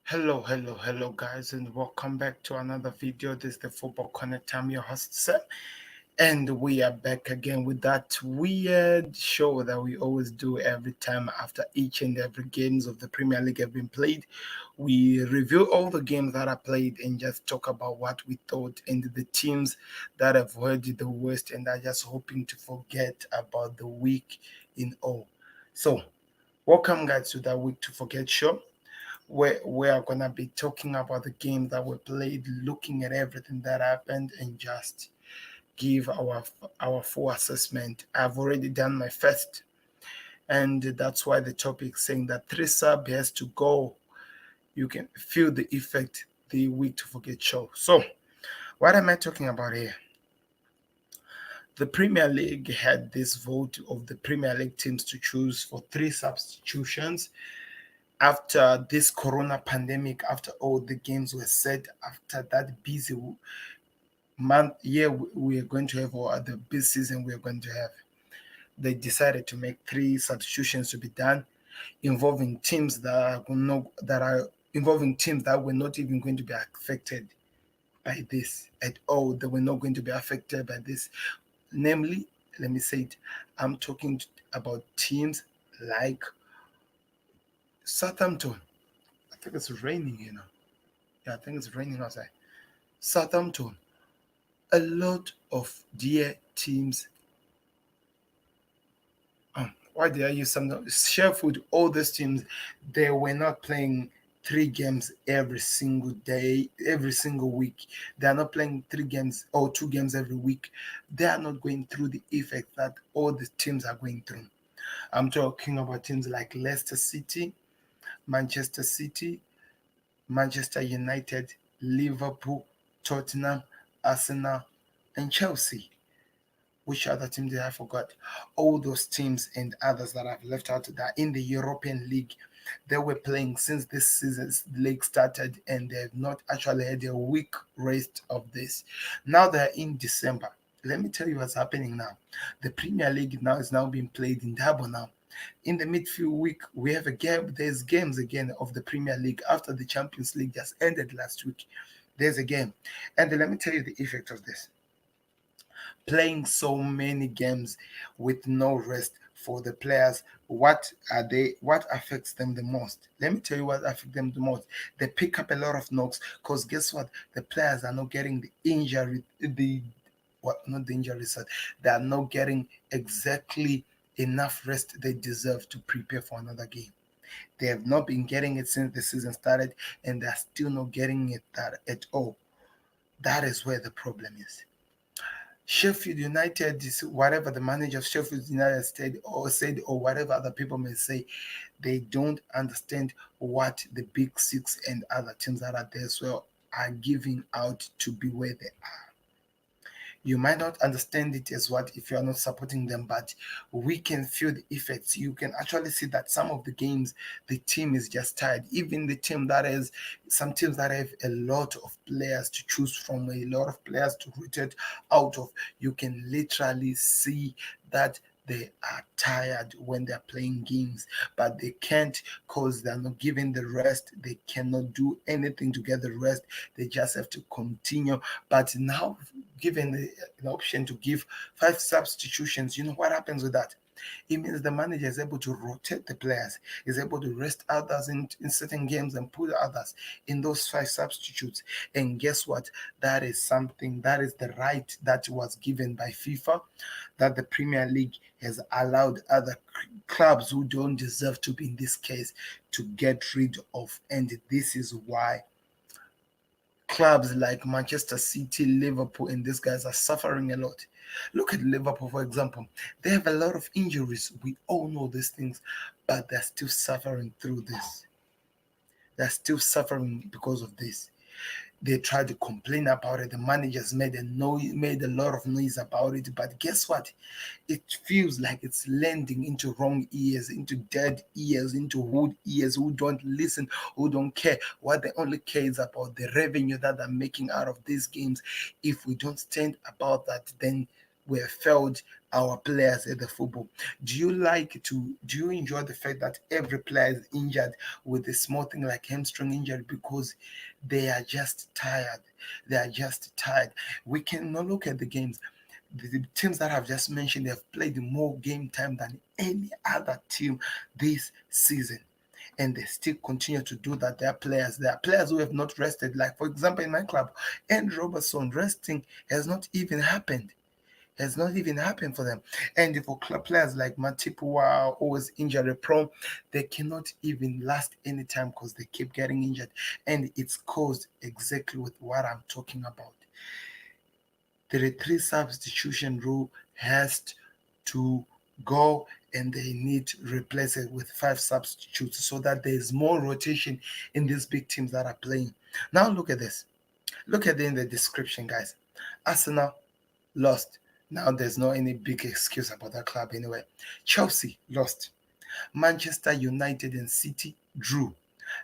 Hello, guys, and welcome back to another video. This is the Football Connect. I'm your host, Sam, and we are back again with that weird show that we always do every time after each and every games of the Premier League have been played. We review all the games that are played and just talk about what we thought and the teams that have heard the worst and are just hoping to forget about the week in all. So, welcome, guys, to that Week to Forget show where we are gonna be talking about the games that were played, looking at everything that happened, and just give our full assessment. I've already done my first, and that's why the topic saying that three sub has to go. You can feel the effect the week to forget show. So, what am I talking about here? The Premier League had this vote of the Premier League teams to choose for three substitutions after this corona pandemic, after all the games were set, after that busy month year we are going to have, or the busy season we are going to have, they decided to make three substitutions to be done involving teams that are involving teams that were not even going to be affected by this at all. They were not going to be affected by this. Namely, let me say it, I'm talking about teams like Southampton. I think it's raining, Yeah, I think it's raining outside. Southampton, a lot of dear teams. Why did I use some Sheffield? All these teams, they were not playing three games every single day, every single week. They are not playing three games or two games every week. They are not going through the effect that all the teams are going through. I'm talking about teams like Leicester City, Manchester City, Manchester United, Liverpool, Tottenham, Arsenal, and Chelsea. Which other team did I forgot? All those teams and others that I've left out that in the European League, they were playing since this season's league started, and they have not actually had a week rest of this. Now they're in December. Let me tell you what's happening now. The Premier League now is now being played in double now. In the midfield week, we have a game. There's games again of the Premier League after the Champions League just ended last week. There's a game, and let me tell you the effect of this: playing so many games with no rest for the players. What affects them the most? Let me tell you what affects them the most. They pick up a lot of knocks because guess what? The players are not getting the injury, the what not the injuries, they are not getting exactly enough rest they deserve to prepare for another game. They have not been getting it since the season started, and they're still not getting it that at all. That is where the problem is. Sheffield United, whatever the manager of Sheffield United said, or whatever other people may say, they don't understand what the big six and other teams that are there as well are giving out to be where they are. You might not understand it as what if you are not supporting them, but we can feel the effects. You can actually see that some of the games the team is just tired. Even the team that is some teams that have a lot of players to choose from, a lot of players to rotate out of, you can literally see that they are tired when they're playing games, but they can't because they're not given the rest. They cannot do anything to get the rest. They just have to continue. But now, given the option to give five substitutions, you know what happens with that? It means the manager is able to rotate the players, is able to rest others in certain games and put others in those five substitutes. And guess what? That is something, that is the right that was given by FIFA, that the Premier League has allowed other clubs who don't deserve to be in this case to get rid of. And this is why clubs like Manchester City, Liverpool, and these guys are suffering a lot. Look at Liverpool, for example. They have a lot of injuries. We all know these things, but they're still suffering through this. They're still suffering because of this. They tried to complain about it. The managers made a lot of noise about it. But guess what? It feels like it's landing into wrong ears, into dead ears, into wood ears who don't listen, who don't care. What they only care is about the revenue that they're making out of these games. If we don't stand about that, then we have failed our players at the football. Do you enjoy the fact that every player is injured with a small thing like hamstring injury because they are just tired? They are just tired. We cannot look at the games. The teams that I've just mentioned, they have played more game time than any other team this season, and they still continue to do that. There are players who have not rested. Like, for example, in my club, Andrew Robertson resting has not even happened. Has not even happened for them. And for club players like Matip, who are always injury prone, they cannot even last any time because they keep getting injured. And it's caused exactly with what I'm talking about. The three substitution rule has to go, and they need to replace it with five substitutes so that there is more rotation in these big teams that are playing. Now look at this. Look at it in the description, guys. Arsenal lost. Now there's no any big excuse about that club anyway. Chelsea lost. Manchester United and City drew.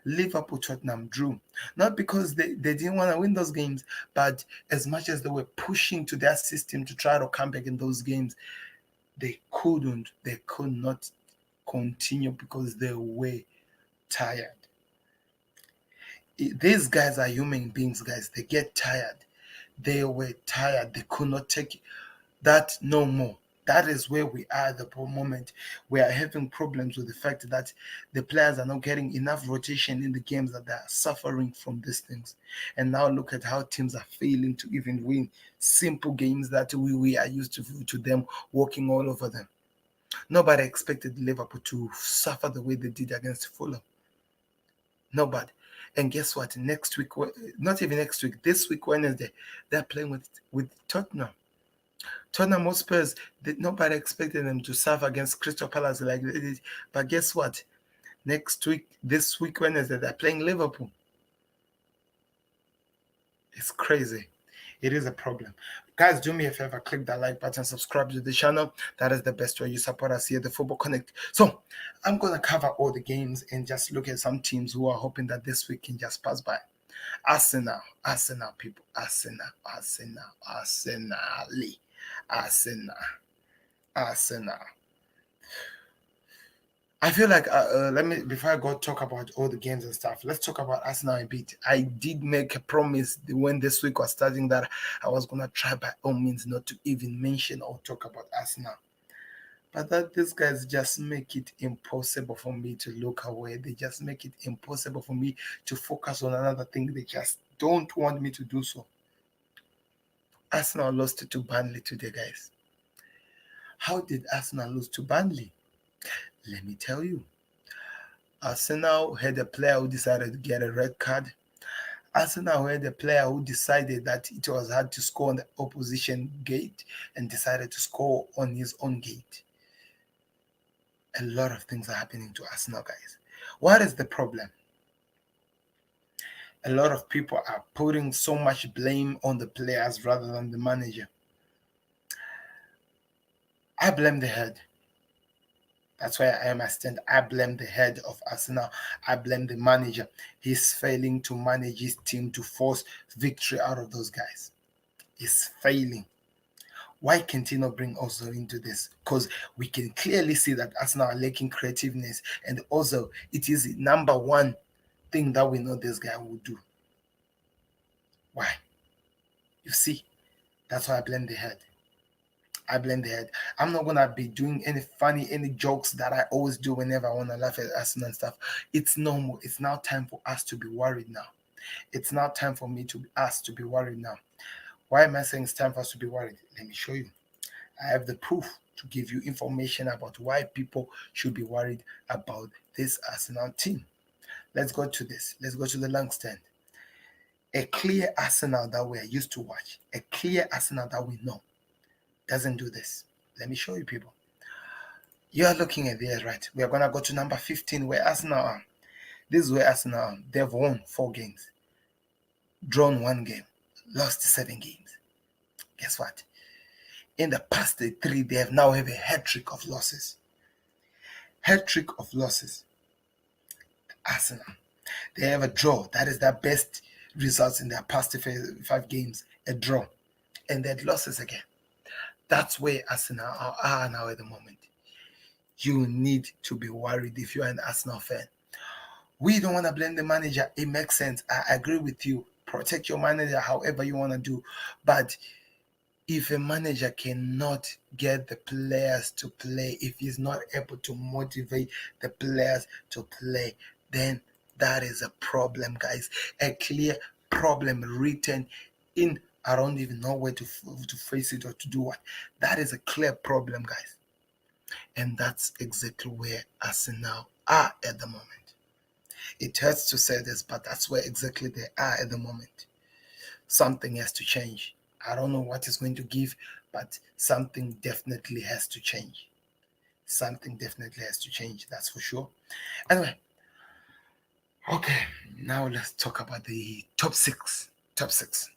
Liverpool, Tottenham drew. Not because they didn't want to win those games, but as much as they were pushing to their system to try to come back in those games, they couldn't. They could not continue because they were tired. These guys are human beings, guys. They get tired. They were tired. They could not take that no more. That is where we are at the moment. We are having problems with the fact that the players are not getting enough rotation in the games, that they are suffering from these things. And now look at how teams are failing to even win simple games that we are used to them walking all over them. Nobody expected Liverpool to suffer the way they did against Fulham. Nobody. And guess what? Next week, not even next week, this week, Wednesday, they're playing with Tottenham. Tottenham Hotspurs, nobody expected them to suffer against Crystal Palace like they did. But guess what? Next week, this week, Wednesday, they're playing Liverpool. It's crazy. It is a problem. Guys, do me a favor, click that like button, subscribe to the channel. That is the best way you support us here at the Football Connect. So I'm going to cover all the games and just look at some teams who are hoping that this week can just pass by. Arsenal, people, Arsenal, Arsenal. I feel like let me, before I go talk about all the games and stuff, let's talk about Arsenal a bit. I did make a promise when this week was starting that I was gonna try by all means not to even mention or talk about Arsenal. But that these guys just make it impossible for me to look away. They just make it impossible for me to focus on another thing. They just don't want me to do so. Arsenal lost to Burnley today, guys. How did Arsenal lose to Burnley? Let me tell you. Arsenal had a player who decided to get a red card. Arsenal had a player who decided that it was hard to score on the opposition gate and decided to score on his own gate. A lot of things are happening to Arsenal, guys. What is the problem? A lot of people are putting so much blame on the players rather than the manager. I blame the head. That's why I am a stand. I blame the head of Arsenal. I blame the manager. He's failing to manage his team to force victory out of those guys. He's failing. Why can't he not bring also into this? Because we can clearly see that Arsenal are lacking creativeness, and also it is the number one thing that we know this guy will do. Why? You see, that's why I blame the head. I blame the head. I'm not gonna be doing any jokes that I always do whenever I wanna laugh at Arsenal and stuff. It's normal. It's now time for us to be worried now. It's now time for us to be worried now. Why am I saying it's time for us to be worried? Let me show you. I have the proof to give you information about why people should be worried about this Arsenal team. Let's go to this. Let's go to the long stand. A clear Arsenal that we are used to watch. A clear Arsenal that we know doesn't do this. Let me show you, people. You are looking at this, right? We are going to go to number 15 where Arsenal are. This is where Arsenal are. They've won 4 games, drawn 1 game, lost 7 games. Guess what? In the past 3, they have now have a hat-trick of losses. Hat-trick of losses. Arsenal. They have a draw. That is their best results in their past 5 games. A draw. And they had losses again. That's where Arsenal are now at the moment. You need to be worried if you're an Arsenal fan. We don't want to blame the manager. It makes sense. I agree with you. Protect your manager however you want to do. But if a manager cannot get the players to play, if he's not able to motivate the players to play, then that is a problem, guys. A clear problem written in. I don't even know where to face it or to do what. That is a clear problem, guys. And that's exactly where Arsenal are at the moment. It hurts to say this, but that's where exactly they are at the moment. Something has to change. I don't know what it's going to give, but something definitely has to change. Something definitely has to change, that's for sure. Anyway, okay, now let's talk about the top six. Top six.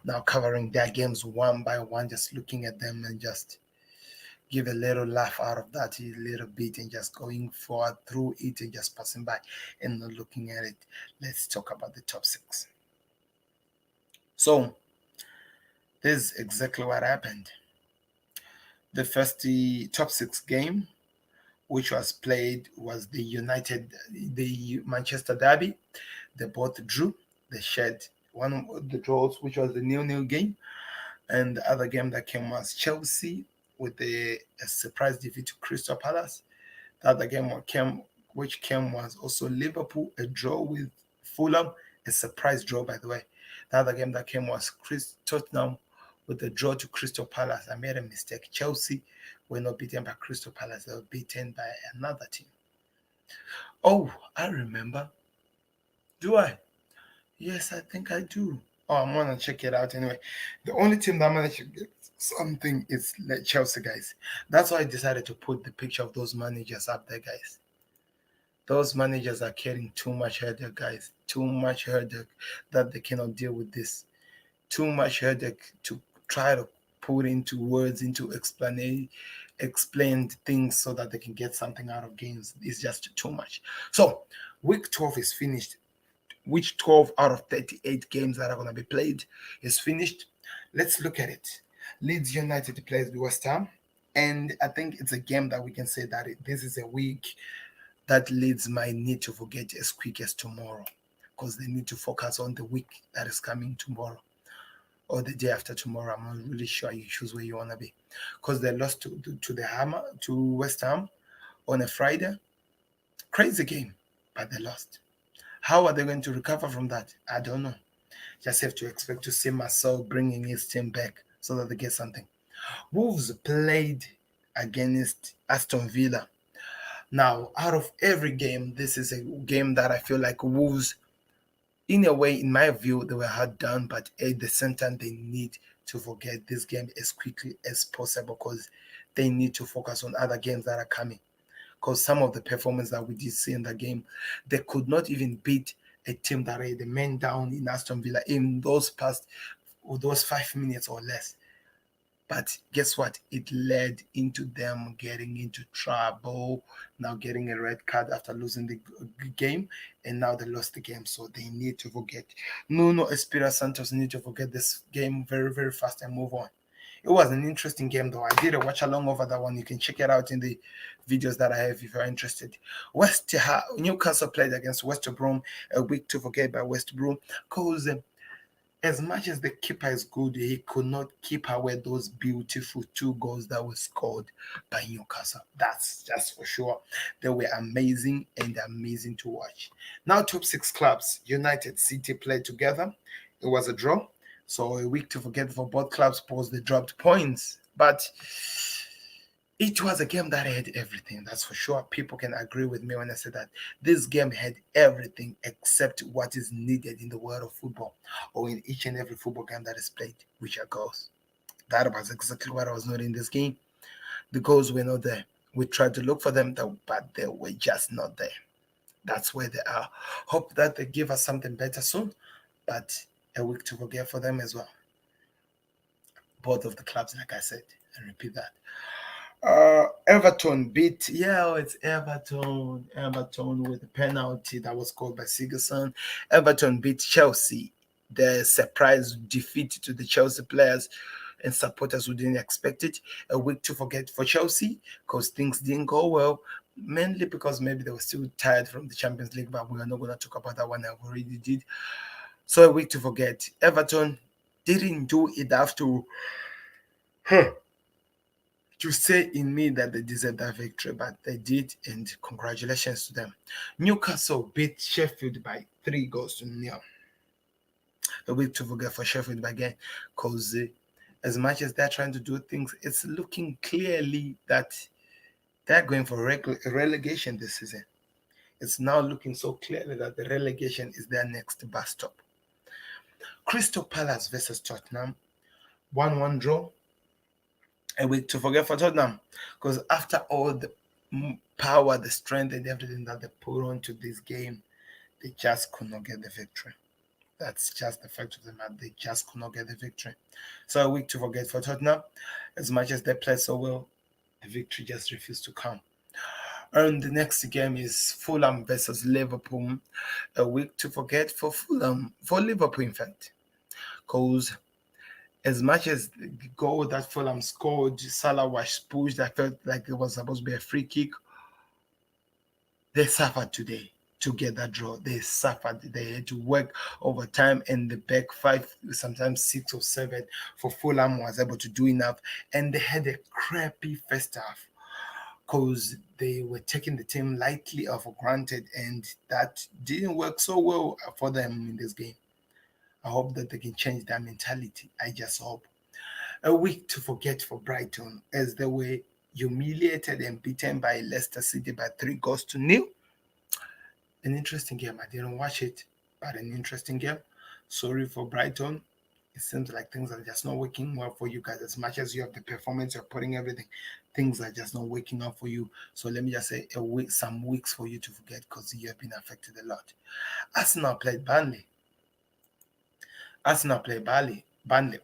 Now covering their games one by one, just looking at them and just give a little laugh out of that a little bit and just going forward through it and just passing by and not looking at it. Let's talk about the top six. So this is exactly what happened. The first top six game which was played was the Manchester Derby. They both drew. They shared one of the draws, which was the nil-nil game, and the other game that came was Chelsea with a surprise defeat to Crystal Palace. The other game which came was also Liverpool, a draw with Fulham, a surprise draw, by the way. The other game that came was Tottenham with a draw to Crystal Palace. I made a mistake. Chelsea were not beaten by Crystal Palace, they were beaten by another team. Oh, I remember. Do I? Yes, I think I do. Oh, I'm gonna check it out anyway. The only team that managed to get something is like Chelsea, guys. That's why I decided to put the picture of those managers up there, guys. Those managers are carrying too much headache, guys. Too much headache that they cannot deal with this. Too much headache to try to put into words, into explained things so that they can get something out of games. It's just too much. So week 12 is finished. Which 12 out of 38 games that are going to be played is finished. Let's look at it. Leeds United plays West Ham, and I think it's a game that we can say that this is a week that Leeds might need to forget as quick as tomorrow, because they need to focus on the week that is coming tomorrow or the day after tomorrow. I'm not really sure. You choose where you want to be, because they lost to the Hammer to West Ham on a Friday. Crazy game, but they lost. How are they going to recover from that? I don't know. Just have to expect to see Marcel bringing his team back so that they get something. Wolves played against Aston Villa. Now, out of every game, this is a game that I feel like Wolves, in a way, in my view, they were hard done, but at the same time, they need to forget this game as quickly as possible because they need to focus on other games that are coming. Because some of the performance that we did see in the game, they could not even beat a team that had the men down in Aston Villa in those 5 minutes or less. But guess what? It led into them getting into trouble, now getting a red card after losing the game, and now they lost the game. So they need to forget. Nuno Espirito Santos need to forget this game very, very fast and move on. It was an interesting game, though. I did a watch along over that one. You can check it out in the videos that I have if you're interested. Newcastle played against West Brom, a week to forget by West Brom, because as much as the keeper is good, he could not keep away those beautiful two goals that were scored by Newcastle. That's just for sure. They were amazing and amazing to watch. Now, top six clubs. United City played together. It was a draw. So a week to forget for both clubs because they dropped points. But it was a game that had everything, that's for sure. People can agree with me when I say that this game had everything except what is needed in the world of football or in each and every football game that is played, which are goals. That was exactly what I was not in this game. The goals were not there. We tried to look for them, but they were just not there. That's where they are. Hope that they give us something better soon, but a week to forget for them as well. Both of the clubs, like I said, and repeat that. Everton beat, it's Everton. Everton with a penalty that was called by Sigurdsson. Everton beat Chelsea. The surprise defeat to the Chelsea players and supporters who didn't expect it. A week to forget for Chelsea because things didn't go well, mainly because maybe they were still tired from the Champions League, but we are not going to talk about that one. I've already did. So a week to forget. Everton didn't do enough to say in me that they deserved that victory, but they did, and congratulations to them. Newcastle beat Sheffield by 3 goals to 0. A week to forget for Sheffield again, because as much as they're trying to do things, it's looking clearly that they're going for relegation this season. It's now looking so clearly that the relegation is their next bus stop. Crystal Palace versus Tottenham, 1-1 draw. A week to forget for Tottenham, because after all the power, the strength, and everything that they put onto this game, they just could not get the victory. That's just the fact of the matter. They just could not get the victory. So a week to forget for Tottenham. As much as they played so well, the victory just refused to come. And the next game is Fulham versus Liverpool. A week to forget for Fulham, for Liverpool, in fact. Because as much as the goal that Fulham scored, Salah was pushed, I felt like it was supposed to be a free kick. They suffered today to get that draw. They suffered. They had to work overtime, and the back five, sometimes 6 or 7 for Fulham was able to do enough. And they had a crappy first half because they were taking the team lightly or for granted, and that didn't work so well for them in this game. I hope that they can change their mentality. I just hope. A week to forget for Brighton as they were humiliated and beaten by Leicester City by 3 goals to 0. An interesting game. I didn't watch it, but an interesting game. Sorry for Brighton. It seems like things are just not working well for you guys. As much as you have the performance, you're putting everything, things are just not working out for you. So let me just say a week, some weeks for you to forget because you have been affected a lot. Arsenal played Burnley. Arsenal play Burnley.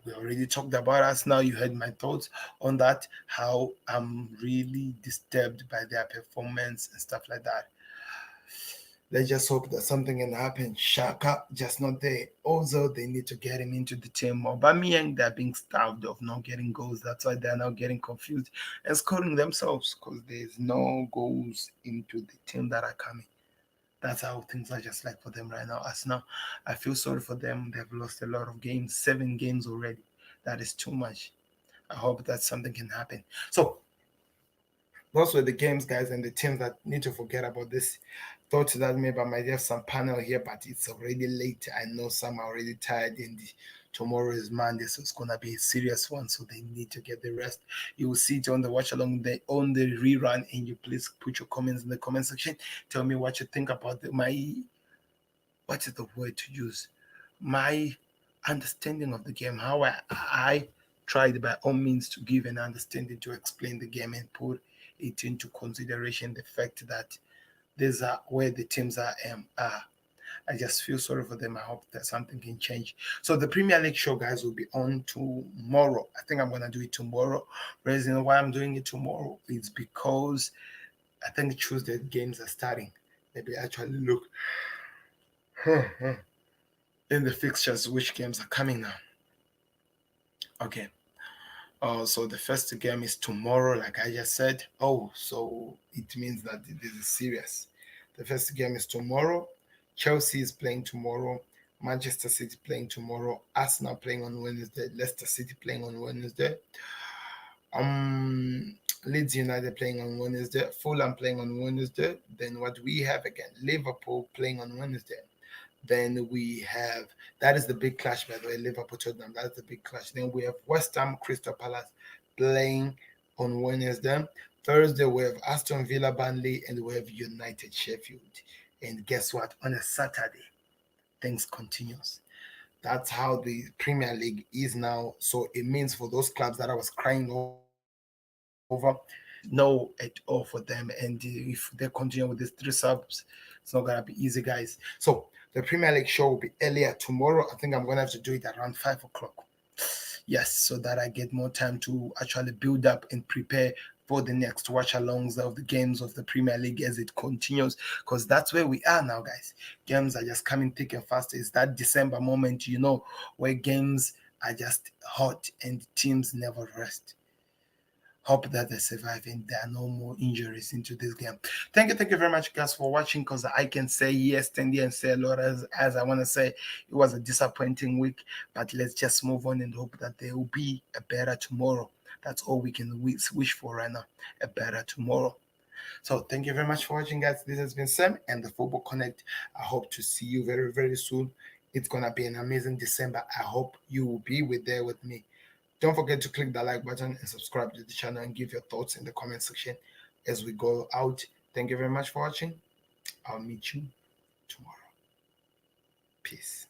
We already talked about Arsenal. You heard my thoughts on that, how I'm really disturbed by their performance and stuff like that. Let's just hope that something can happen. Shaka just not there. Also, they need to get him into the team. Aubameyang, they're being starved of not getting goals. That's why they're now getting confused and scoring themselves because there's no goals into the team that are coming. That's how things are just like for them right now. Arsenal, I feel sorry for them. They've lost a lot of games, 7 games already. That is too much. I hope that something can happen. So those were the games, guys, and the teams that need to forget about this. Thought that maybe I might have some panel here, but it's already late. I know some are already tired, and tomorrow is Monday, so it's gonna be a serious one. So they need to get the rest. You will see it on the watch along on the rerun, and you please put your comments in the comment section. Tell me what you think about my what is the word to use? My understanding of the game, how I tried by all means to give an understanding to explain the game and put it into consideration the fact that these are where the teams are. I just feel sorry for them. I hope that something can change. So the Premier League show, guys, will be on tomorrow. I think I'm gonna do it tomorrow. The reason why I'm doing it tomorrow is because I think Tuesday games are starting. Maybe actually look in the fixtures which games are coming now. Okay. So the first game is tomorrow, like I just said. Oh, so it means that this is serious. The first game is tomorrow. Chelsea is playing tomorrow. Manchester City playing tomorrow. Arsenal playing on Wednesday. Leicester City playing on Wednesday. Leeds United playing on Wednesday. Fulham playing on Wednesday. Then what we have again? Liverpool playing on Wednesday. Then we have that is the big clash, by the way. Liverpool Tottenham. That's the big clash. Then we have West Ham Crystal Palace playing on Wednesday. Thursday we have Aston Villa Burnley and we have United Sheffield. And guess what? On a Saturday, things continues. That's how the Premier League is now. So it means for those clubs that I was crying over, no at all for them. And if they continue with these 3 subs, it's not gonna be easy, guys. So the Premier League show will be earlier tomorrow. I think I'm gonna have to do it around 5 o'clock. Yes, so that I get more time to actually build up and prepare for the next watch alongs of the games of the Premier League as it continues, because that's where we are now, guys. Games are just coming thick and fast. It's that December moment, where games are just hot and teams never rest. Hope that they survive and there are no more injuries into this game. Thank you very much, guys, for watching. Because I can say yes, stand here and say a lot as I want to say. It was a disappointing week, but let's just move on and hope that there will be a better tomorrow. That's all we can wish for right now, a better tomorrow. So thank you very much for watching, guys. This has been Sam and the Football Connect. I hope to see you very, very soon. It's gonna be an amazing December. I hope you will be there with me. Don't forget to click the like button and subscribe to the channel and give your thoughts in the comment section as we go out. Thank you very much for watching. I'll meet you tomorrow. Peace.